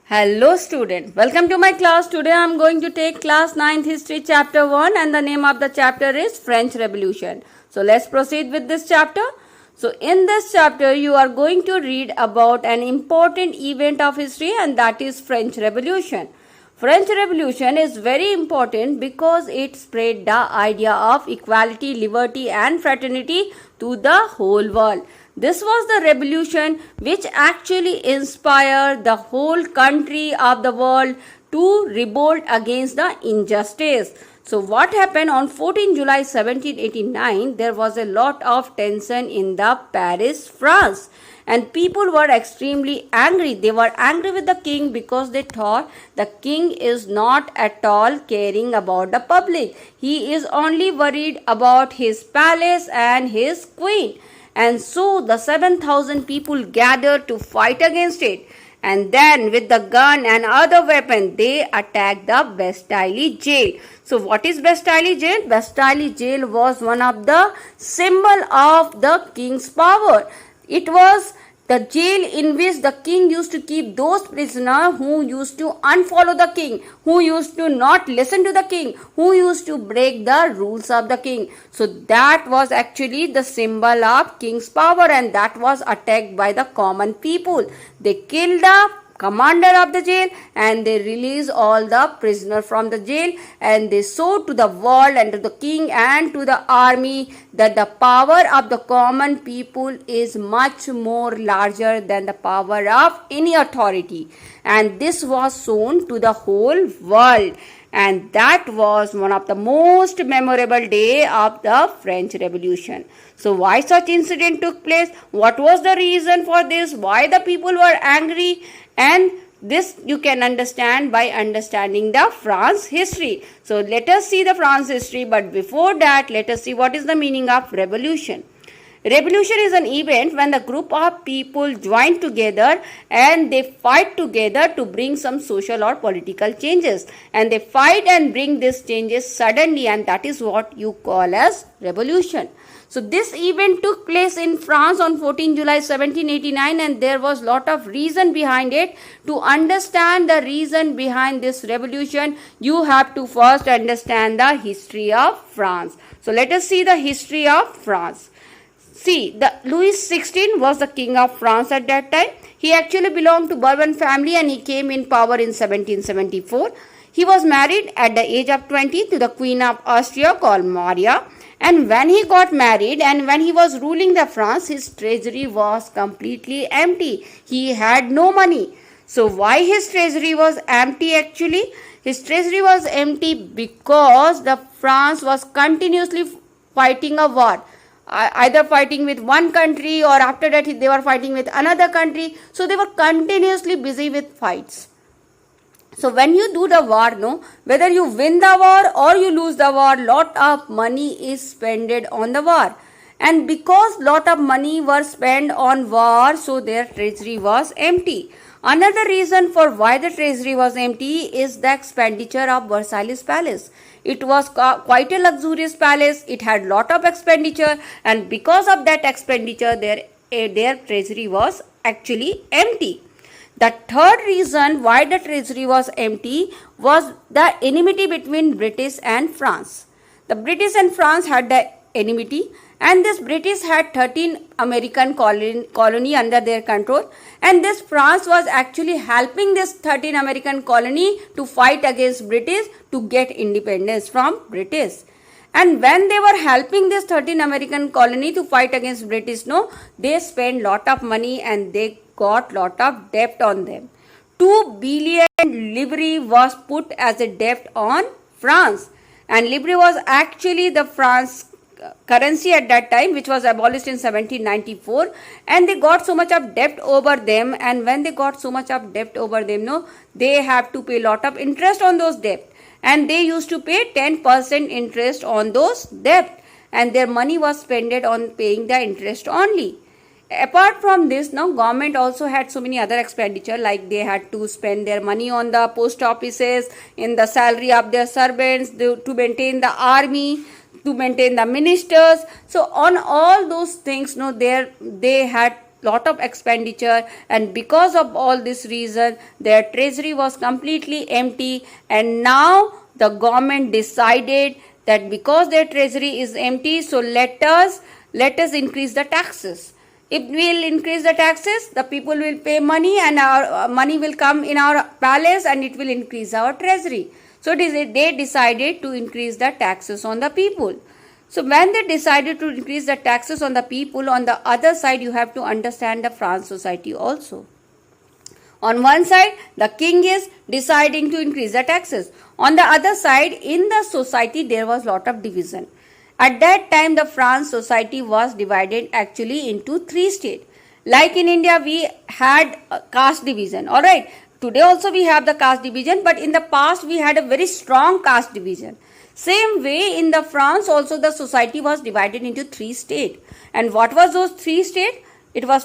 Hello student, welcome to my class. Today I am going to take class 9th history chapter 1 and the name of the chapter is French Revolution. So let's proceed with this chapter. So in this chapter you are going to read about an important event of history and that is French Revolution. French Revolution is very important because it spread the idea of equality, liberty and fraternity to the whole world. This was the revolution which actually inspired the whole country of the world to revolt against the injustice. So what happened on 14 July 1789? There was a lot of tension in the Paris, France. And people were extremely angry. They were angry with the king because they thought the king is not at all caring about the public. He is only worried about his palace and his queen. And so the 7,000 people gathered to fight against it. And then with the gun and other weapon, they attacked the Bastille jail. So what is Bastille jail? Bastille jail was one of the symbol of the king's power. It was the jail in which the king used to keep those prisoners who used to unfollow the king, who used to not listen to the king, who used to break the rules of the king. So that was actually the symbol of king's power and that was attacked by the common people. They killed the commander of the jail and they released all the prisoners from the jail and they showed to the world and to the king and to the army that the power of the common people is much more larger than the power of any authority, and this was shown to the whole world, and that was one of the most memorable day of the French Revolution. So why such incident took place? What was the reason for this? Why the people were angry? And this you can understand by understanding the France history. So let us see the France history, but before that let us see what is the meaning of revolution. Revolution is an event when the group of people join together and they fight together to bring some social or political changes, and they fight and bring these changes suddenly, and that is what you call as revolution. So this event took place in France on 14 July 1789 and there was lot of reason behind it. To understand the reason behind this revolution, you have to first understand the history of France. So let us see the history of France. See, the Louis XVI was the king of France at that time. He actually belonged to Bourbon family and he came in power in 1774. He was married at the age of 20 to the Queen of Austria called Maria. And when he got married and when he was ruling the France, his treasury was completely empty. He had no money. So why his treasury was empty actually? His treasury was empty because the France was continuously fighting a war. Either fighting with one country or after that they were fighting with another country. So they were continuously busy with fights. So when you do the war, whether you win the war or you lose the war, lot of money is spent on the war. And because lot of money were spent on war, so their treasury was empty. Another reason for why the treasury was empty is the expenditure of Versailles Palace. It was quite a luxurious palace. It had lot of expenditure, and because of that expenditure, their treasury was actually empty. The third reason why the treasury was empty was the enmity between British and France. The British and France had the enmity, and this British had 13 American colony under their control, and this France was actually helping this 13 American colony to fight against British to get independence from British. And when they were helping this 13 American colony to fight against British, they spent lot of money and they got lot of debt on them. 2 billion livres was put as a debt on France, and livre was actually the France currency at that time, which was abolished in 1794, and they got so much of debt over them, and when they got so much of debt over them, they have to pay lot of interest on those debt, and they used to pay 10% interest on those debt, and their money was spent on paying the interest only. Apart from this, government also had so many other expenditure, like they had to spend their money on the post offices, in the salary of their servants, to maintain the army, to maintain the ministers. So on all those things, they had lot of expenditure, and because of all this reason their treasury was completely empty. And now the government decided that because their treasury is empty, so let us increase the taxes. If we will increase the taxes, the people will pay money, and our money will come in our palace, and it will increase our treasury. So they decided to increase the taxes on the people. So when they decided to increase the taxes on the people, on the other side you have to understand the France society also. On one side, the king is deciding to increase the taxes. On the other side, in the society, there was lot of division. At that time, the France society was divided actually into 3 states. Like in India, we had a caste division. Alright, today also we have the caste division, but in the past we had a very strong caste division. Same way in the France also the society was divided into 3 states. And what was those 3 states? It was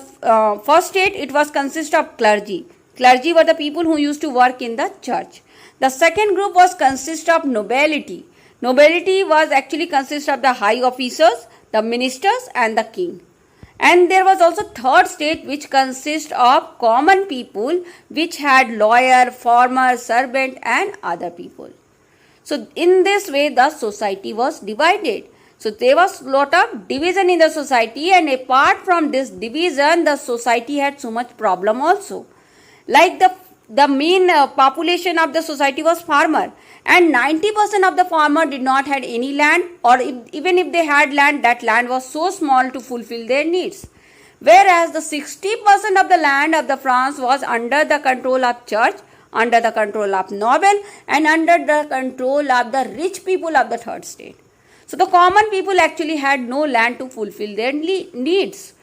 first state, it was consist of clergy. Clergy were the people who used to work in the church. The second group was consist of nobility. Nobility was actually consist of the high officers, the ministers and the king. And there was also third state which consist of common people, which had lawyer, farmer, servant and other people. So in this way the society was divided. So there was lot of division in the society, and apart from this division the society had so much problem also. Like the main population of the society was farmer, and 90% of the farmer did not had any land, or even if they had land, that land was so small to fulfill their needs. Whereas the 60% of the land of the France was under the control of church, under the control of noble and under the control of the rich people of the third state. So the common people actually had no land to fulfill their needs.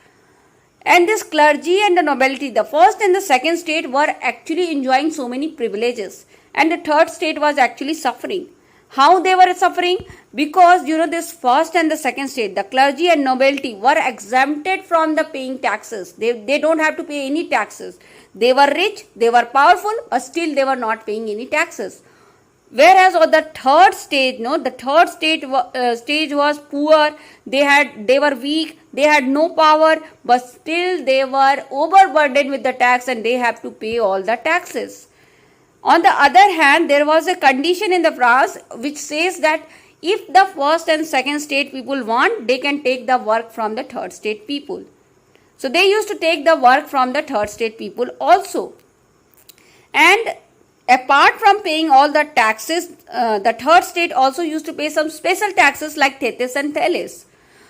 And this clergy and the nobility, the first and the second state were actually enjoying so many privileges, and the third state was actually suffering. How they were suffering? Because this first and the second state, the clergy and nobility were exempted from the paying taxes. They don't have to pay any taxes. They were rich, they were powerful, but still they were not paying any taxes. Whereas on the third stage, the third stage was poor, they were weak, they had no power, but still they were overburdened with the tax and they have to pay all the taxes. On the other hand, there was a condition in the France which says that if the first and second state people want, they can take the work from the third state people. So they used to take the work from the third state people also. And apart from paying all the taxes, the third state also used to pay some special taxes like tethys and thalys.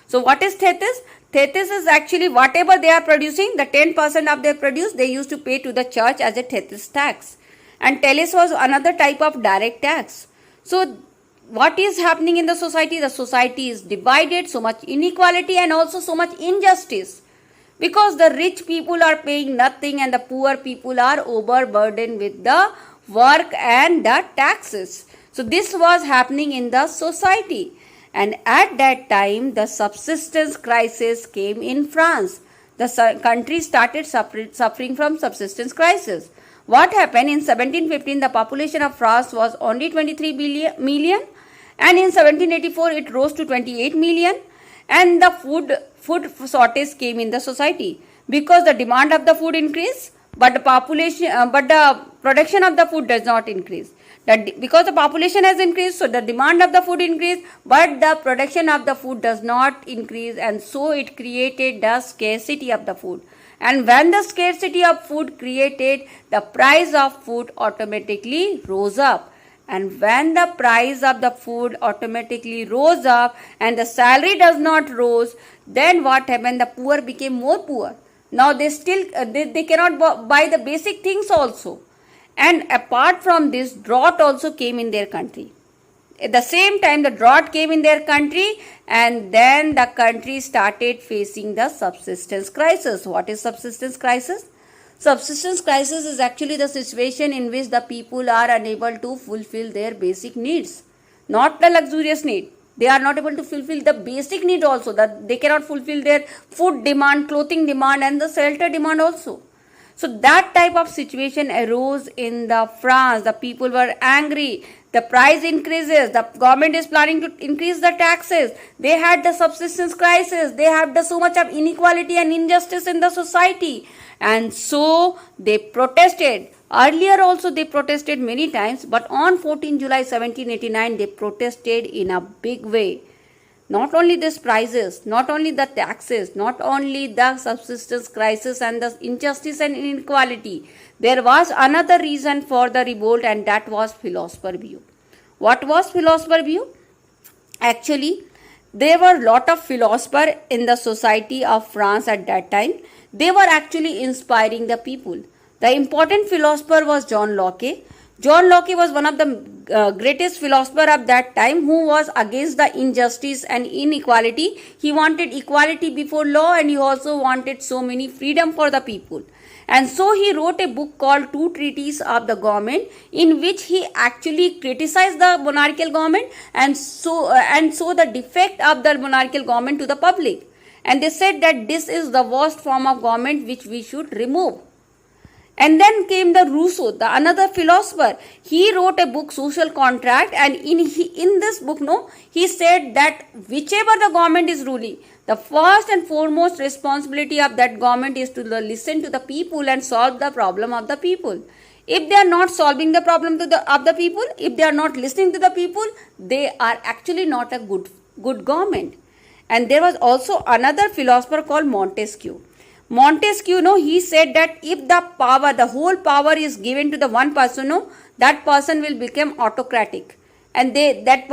So what is tethys? Tethys is actually whatever they are producing, the 10% of their produce, they used to pay to the church as a tethys tax. And thalys was another type of direct tax. So what is happening in the society? The society is divided, so much inequality and also so much injustice. Because the rich people are paying nothing and the poor people are overburdened with the work and the taxes. So this was happening in the society. And at that time, the subsistence crisis came in France. The country started suffering from subsistence crisis. What happened? In 1715, the population of France was only 23 million, and in 1784 it rose to 28 million, and the food shortage came in the society because the demand of the food increased, but the production of the food does not increase. Because the population has increased, so the demand of the food increased, but the production of the food does not increase, and so it created the scarcity of the food. And when the scarcity of food created, the price of food automatically rose up. And when the price of the food automatically rose up and the salary does not rose, then what happened? The poor became more poor. Now they cannot buy the basic things also. And apart from this, drought also came in their country. At the same time, the drought came in their country, and then the country started facing the subsistence crisis. What is subsistence crisis? Subsistence crisis is actually the situation in which the people are unable to fulfill their basic needs, not the luxurious need. They are not able to fulfill the basic need also. That they cannot fulfill their food demand, clothing demand, and the shelter demand also. So that type of situation arose in the France. The people were angry. The price increases. The government is planning to increase the taxes. They had the subsistence crisis. They had so much of inequality and injustice in the society. And so they protested. Earlier also they protested many times, but on 14 July 1789 they protested in a big way. Not only these prices, not only the taxes, not only the subsistence crisis and the injustice and inequality, there was another reason for the revolt, and that was philosopher view. What was philosopher view? Actually, there were lot of philosophers in the society of France at that time. They were actually inspiring the people. The important philosopher was John Locke. John Locke was one of the greatest philosopher of that time, who was against the injustice and inequality. He wanted equality before law, and he also wanted so many freedom for the people. And so he wrote a book called Two Treatises of the Government, in which he actually criticized the monarchical government and so the defect of the monarchical government to the public. And they said that this is the worst form of government which we should remove. And then came the Rousseau, the another philosopher. He wrote a book, Social Contract, and in this book, he said that whichever the government is ruling, the first and foremost responsibility of that government is to listen to the people and solve the problem of the people. If they are not solving the problem of the people, if they are not listening to the people, they are actually not a good government. And there was also another philosopher called Montesquieu. Montesquieu, he said that if the whole power is given to the one person, that person will become autocratic. And that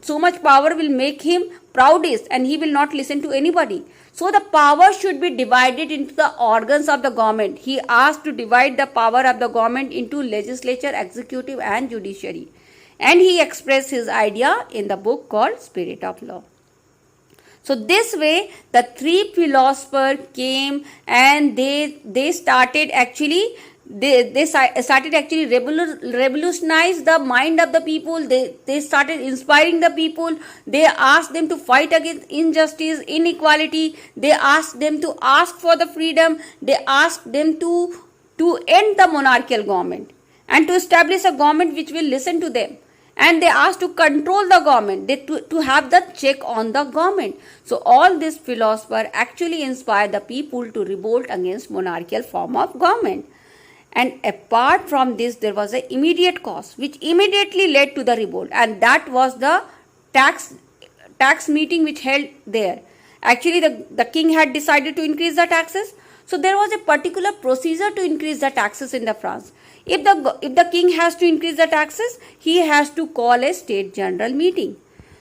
so much power will make him proudest, and he will not listen to anybody. So the power should be divided into the organs of the government. He asked to divide the power of the government into legislature, executive and judiciary. And he expressed his idea in the book called Spirit of Law. So this way the three philosophers came, and they started actually revolutionize the mind of the people. They started inspiring the people. They asked them to fight against injustice, inequality. They asked them to ask for the freedom. They asked them to end the monarchical government and to establish a government which will listen to them. And they asked to control the government, to have the check on the government. So all these philosophers actually inspired the people to revolt against monarchical form of government. And apart from this, there was an immediate cause which immediately led to the revolt, and that was the tax meeting which held there. Actually, the king had decided to increase the taxes. So there was a particular procedure to increase the taxes in the France. If the king has to increase the taxes, he has to call a state general meeting.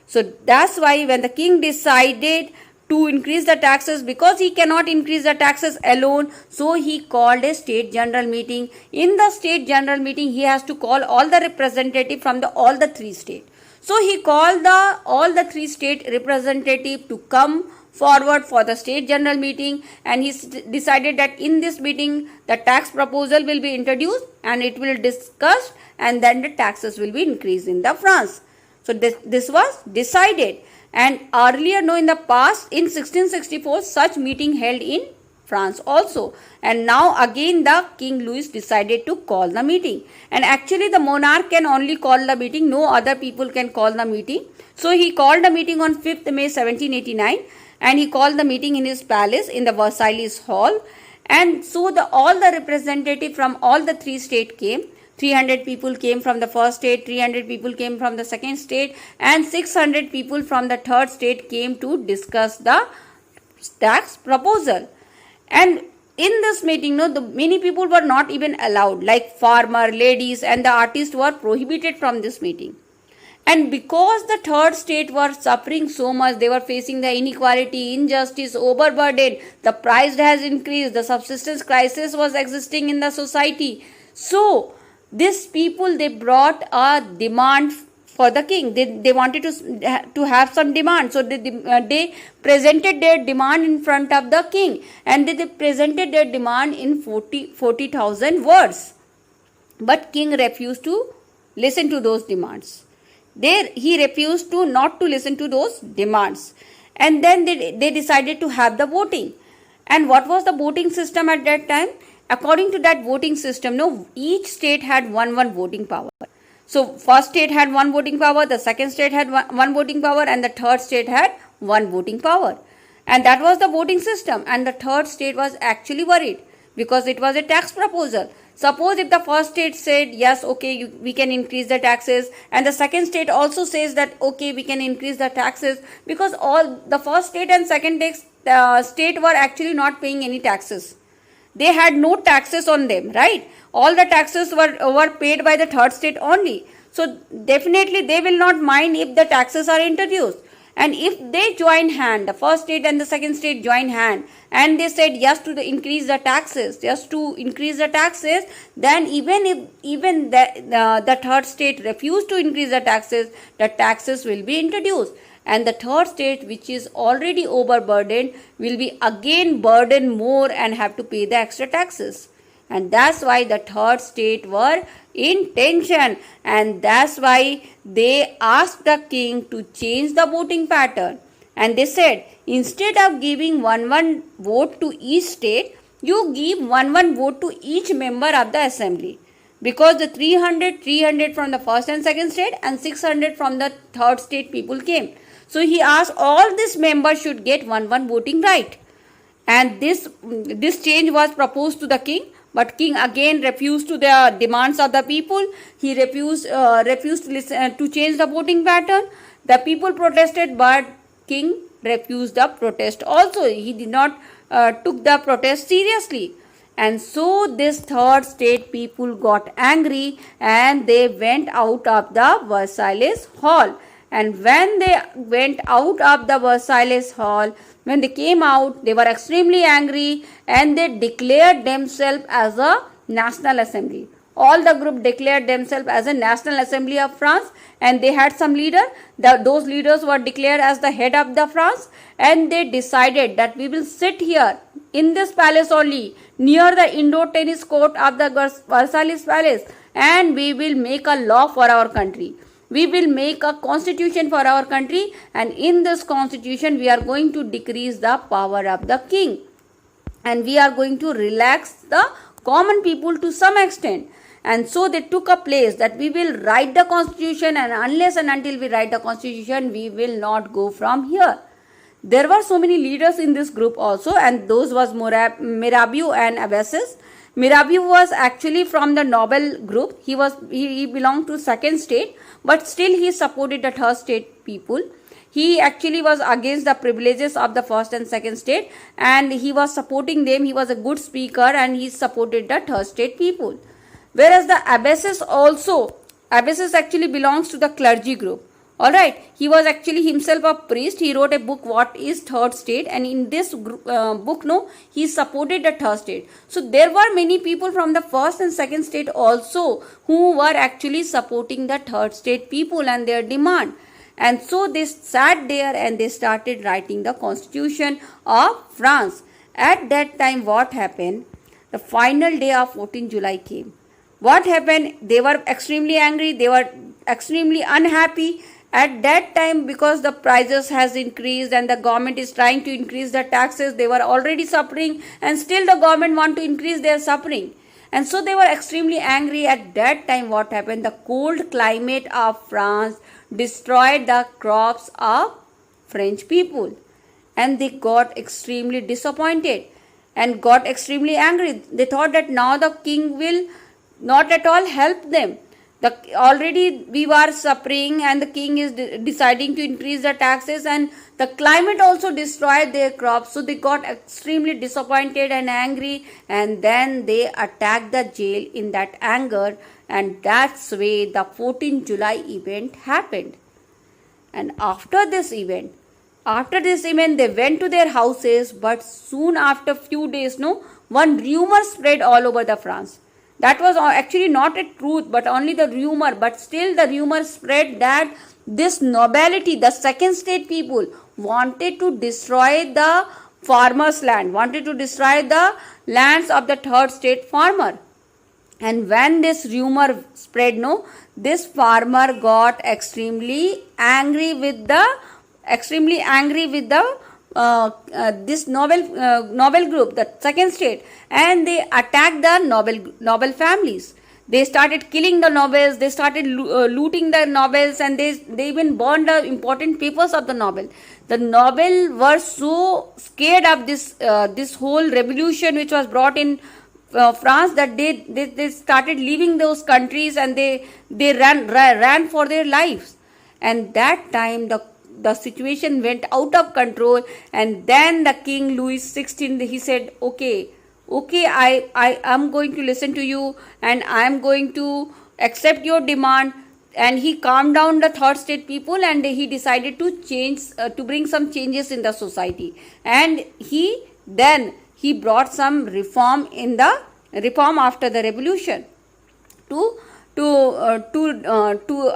So that's why when the king decided to increase the taxes, because he cannot increase the taxes alone, so he called a state general meeting. In the state general meeting, he has to call all the representatives from all the three states. So he called all the three state representatives to come forward for the state general meeting, and he decided that in this meeting the tax proposal will be introduced and it will discussed, and then the taxes will be increased in the France. So this was decided, and earlier in the past in 1664 such meeting held in France also, and now again the King Louis decided to call the meeting. And actually the monarch can only call the meeting, no other people can call the meeting. So he called the meeting on 5th May 1789, and he called the meeting in his palace in the Versailles Hall. And so all the representatives from all the three states came. 300 people came from the first state, 300 people came from the second state, and 600 people from the third state came to discuss the tax proposal. And in this meeting, many people were not even allowed, like farmer, ladies and the artists were prohibited from this meeting. And because the third state were suffering so much, they were facing the inequality, injustice, overburden, the price has increased, the subsistence crisis was existing in the society. So these people, they brought a demand for the king. They wanted to have some demand. So they presented their demand in front of the king, and they presented their demand in 40,000 words. But king refused to listen to those demands. He refused not to listen to those demands. And then they decided to have the voting. And what was the voting system at that time? according to that voting system, no, each state had one voting power. So first state had one voting power, the second state had one voting power, and the third state had one voting power. And that was the voting system. And the third state was actually worried because it was a tax proposal. Suppose if the first state said, yes, okay, we can increase the taxes, and the second state also says that, okay, we can increase the taxes, because all the first state and second state were actually not paying any taxes. They had no taxes on them, right? All the taxes were paid by the third state only. So definitely they will not mind if the taxes are introduced. And if they join hand, the first state and the second state join hand, and they said yes to increase the taxes, then even the third state refused to increase the taxes will be introduced. And the third state, which is already overburdened, will be again burdened more and have to pay the extra taxes. And that's why the third state were in tension, and that's why they asked the king to change the voting pattern. And they said, instead of giving one vote to each state, you give one vote to each member of the assembly. Because the 300 from the first and second state and 600 from the third state people came. So he asked all these members should get one voting right. And this change was proposed to the king. But king again refused to the demands of the people. He refused to listen to change the voting pattern. The people protested, but king refused the protest also. He did not took the protest seriously. And so this third state people got angry and they went out of the Versailles Hall. And when they went out of the Versailles Hall, when they came out, they were extremely angry and they declared themselves as a National Assembly. All the group declared themselves as a National Assembly of France, and they had some leader. Those leaders were declared as the head of the France, and they decided that we will sit here in this palace only, near the indoor tennis court of the Versailles Palace, and we will make a law for our country. We will make a constitution for our country, and in this constitution we are going to decrease the power of the king, and we are going to relax the common people to some extent. And so they took a place that we will write the constitution, and unless and until we write the constitution, we will not go from here. There were so many leaders in this group also, and those was Mirabeau and Agassiz. Mirabeau was actually from the noble group. He belonged to second state, but still he supported the third state people. He actually was against the privileges of the first and second state, and he was supporting them. He was a good speaker and he supported the third state people. Whereas the Agassiz actually belongs to the clergy group. Alright, he was actually himself a priest. He wrote a book, What is Third State? And in this book, he supported the third state. So there were many people from the first and second state also who were actually supporting the third state people and their demand. And so they sat there and they started writing the constitution of France. At that time, what happened? The final day of 14 July came. What happened? They were extremely angry. They were extremely unhappy. At that time, because the prices has increased and the government is trying to increase the taxes, they were already suffering, and still the government want to increase their suffering. And so they were extremely angry. At that time, what happened? The cold climate of France destroyed the crops of French people, and they got extremely disappointed and got extremely angry. They thought that now the king will not at all help them. Already we were suffering and the king is deciding to increase the taxes, and the climate also destroyed their crops. So they got extremely disappointed and angry, and then they attacked the jail in that anger, and that's way the 14 July event happened. And after this event they went to their houses, but soon after few days, one rumor spread all over the France. That was actually not a truth, but only the rumor. But still the rumor spread that this nobility, the second state people, wanted to destroy the farmer's land, wanted to destroy the lands of the third state farmer. And when this rumor spread, this farmer got extremely angry with the this noble group, the second state, and they attacked the noble families. They started killing the nobles. They started looting the nobles, and they even burned the important papers of the noble. The noble were so scared of this whole revolution which was brought in France, that they started leaving those countries, and they ran for their lives. And that time the situation went out of control, and then the King Louis XVI, he said, okay, I am going to listen to you, and I am going to accept your demand. And he calmed down the third state people, and he decided to to bring some changes in the society. And he brought some reform after the revolution to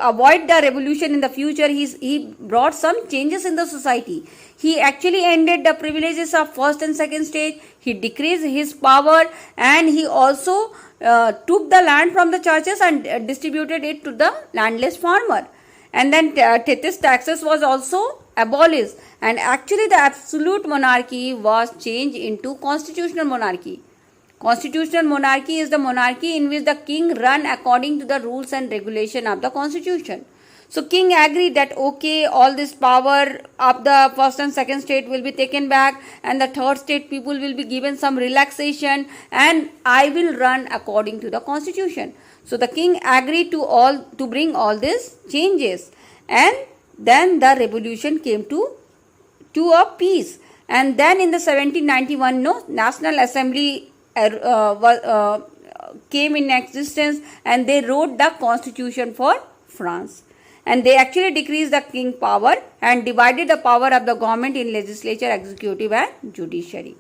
avoid the revolution in the future. He brought some changes in the society. He actually ended the privileges of first and second stage. He decreased his power, and he also took the land from the churches and distributed it to the landless farmer. And then tethys taxes was also abolished, and actually the absolute monarchy was changed into constitutional monarchy. Constitutional monarchy is the monarchy in which the king run according to the rules and regulation of the constitution. So king agreed that okay, all this power of the first and second state will be taken back, and the third state people will be given some relaxation, and I will run according to the constitution. So the king agreed to bring all these changes, and then the revolution came to a peace. And then in the 1791, National Assembly came in existence, and they wrote the constitution for France. And they actually decreased the king power and divided the power of the government in legislature, executive and judiciary.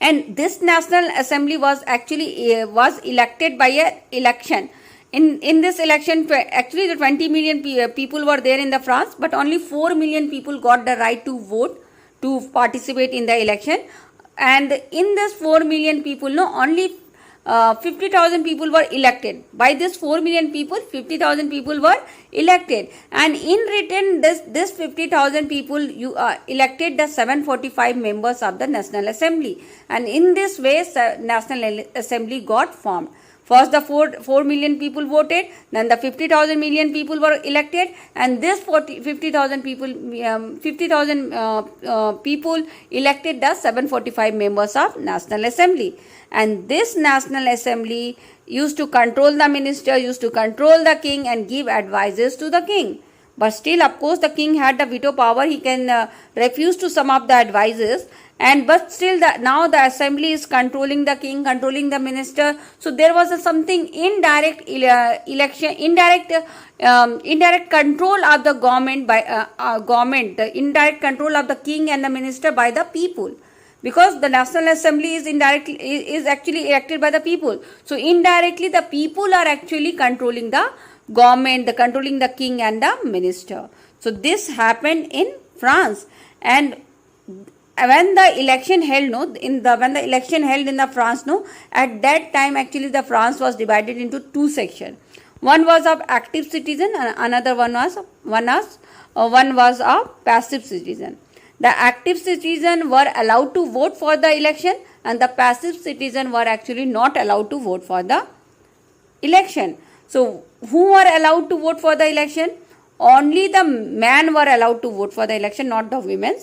And this National Assembly was actually was elected by an election. In this election, actually the 20 million people were there in the France, but only 4 million people got the right to vote, to participate in the election. And in this 4 million people, only 50,000 people were elected. By this 4 million people, 50,000 people were elected. And in return, this 50,000 people elected the 745 members of the National Assembly. And in this way, National Assembly got formed. First, the 4 million people voted, then the 50,000 million people were elected, and this 50,000 people elected the 745 members of National Assembly. And this National Assembly used to control the minister, used to control the king, and give advices to the king. But still, of course, the king had the veto power. He can refuse to some of the advices. But still, now the assembly is controlling the king, controlling the minister. So there was something indirect indirect control of the government by the indirect control of the king and the minister by the people. Because the National Assembly is actually elected by the people. So indirectly, the people are actually controlling the government, controlling the king and the minister. So this happened in France. And when the election held, in the France, at that time actually the France was divided into two sections. One was of active citizen, and another one was of passive citizen. The active citizen were allowed to vote for the election, and the passive citizen were actually not allowed to vote for the election. So who were allowed to vote for the election? Only the men were allowed to vote for the election, not the women.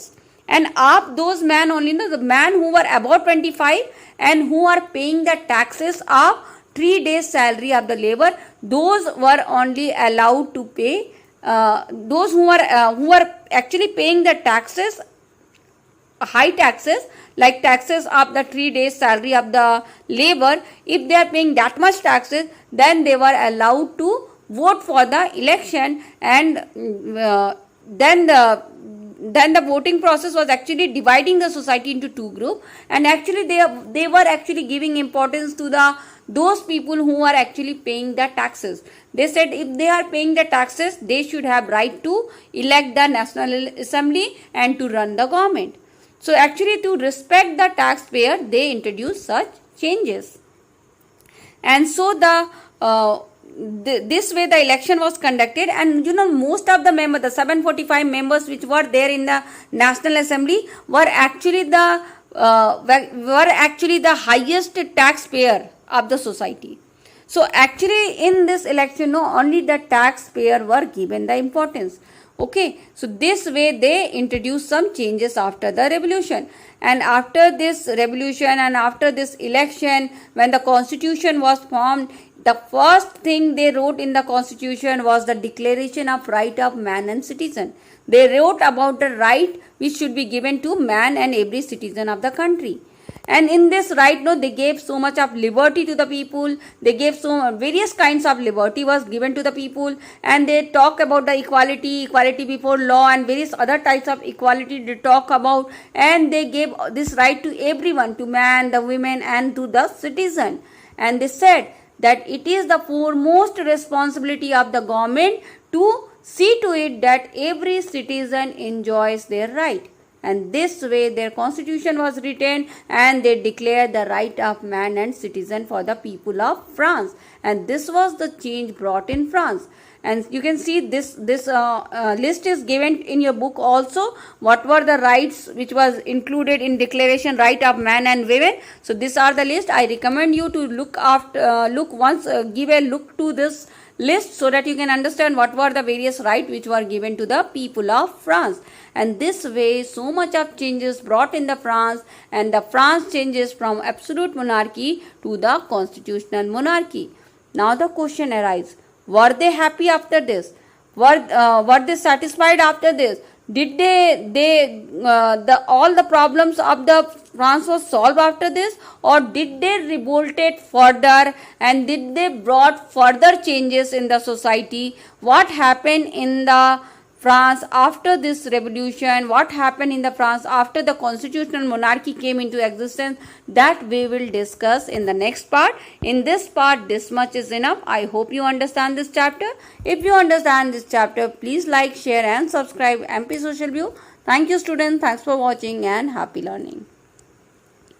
And of those men only, the men who were above 25 and who are paying the taxes of 3 days salary of the labor, those were only allowed to pay. Those who are actually paying the taxes, high taxes, like taxes of the 3 days salary of the labor, if they are paying that much taxes, then they were allowed to vote for the election. And then the voting process was actually dividing the society into two groups, and actually they were actually giving importance to those people who are actually paying the taxes. They said if they are paying the taxes, they should have right to elect the National Assembly and to run the government. So actually, to respect the taxpayer, they introduced such changes. And so this way the election was conducted, and most of the members, the 745 members which were there in the National Assembly were actually the highest taxpayer of the society. So actually in this election, only the taxpayer were given the importance. Okay, so this way they introduced some changes after the revolution. And after this revolution and after this election, when the constitution was formed, the first thing they wrote in the constitution was the Declaration of Right of Man and Citizen. They wrote about the right which should be given to man and every citizen of the country. And in this right, they gave so much of liberty to the people. They gave so various kinds of liberty was given to the people, and they talk about the equality before law, and various other types of equality they talk about. And they gave this right to everyone, to man, the women, and to the citizen. And they said that it is the foremost responsibility of the government to see to it that every citizen enjoys their right. And this way their constitution was written, and they declared the right of man and citizen for the people of France. And this was the change brought in France. And you can see this list is given in your book also. What were the rights which was included in Declaration Right of Man and Women? So these are the list. I recommend you to give a look to this list so that you can understand what were the various rights which were given to the people of France. And this way so much of changes brought in the France, and the France changes from absolute monarchy to the constitutional monarchy. Now the question arises, were they happy after this? Were they satisfied after this? Did all the problems of the France was solved after this, or did they revolted further, and did they brought further changes in the society? What happened in the France after this revolution? What happened in the France after the constitutional monarchy came into existence? That we will discuss in the next part. In this part, this much is enough. I hope you understand this chapter. If you understand this chapter, please like, share and subscribe MP Social View. Thank you students. Thanks for watching and happy learning.